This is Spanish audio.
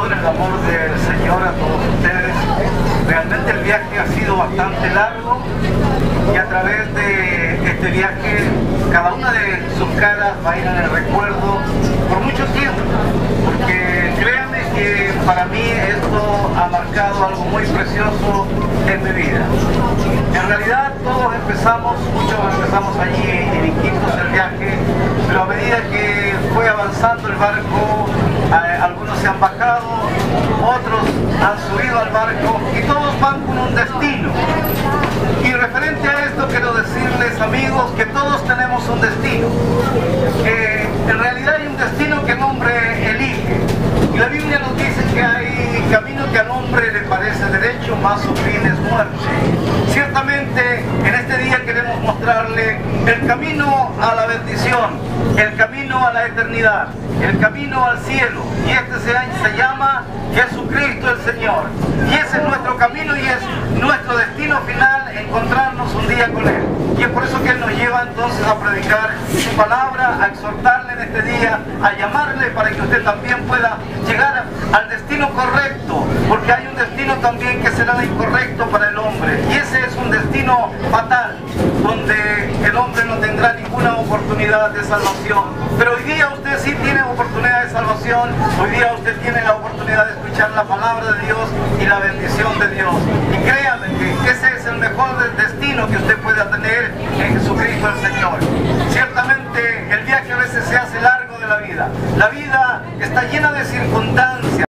saludo en el amor del Señor a todos ustedes. Realmente el viaje ha sido bastante largo y a través de este viaje cada una de sus caras va a ir en el recuerdo por mucho tiempo, porque créanme que para mí esto ha marcado algo muy precioso en mi vida. En realidad todos muchos empezamos allí iniquitos del viaje, pero a medida que fue avanzando el barco, algunos se han bajado, otros han subido al barco y todos van con un destino. Y referente a esto quiero decirles, amigos, que todos tenemos un destino. En realidad hay un destino que el hombre elige. Y la Biblia nos dice que hay camino que al hombre le parece derecho, mas su fin es muerte. Ciertamente en este día queremos mostrarle el camino a la bendición, el camino a la eternidad, el camino al cielo. Y este se llama Jesucristo el Señor. Y ese es nuestro camino y es nuestro destino final, encontrarnos un día con Él. Y es por eso que Él nos lleva entonces a predicar su palabra, a exhortarle en este día, a llamarle para que usted también pueda llegar al destino correcto, porque hay un destino también que será incorrecto para el hombre, y ese es un destino fatal, donde el hombre no tendrá ninguna oportunidad de salvación. Pero hoy día usted sí tiene oportunidad de salvación, hoy día usted tiene la oportunidad de escuchar la palabra de Dios y la bendición de Dios, y créame que ese es el mejor destino que usted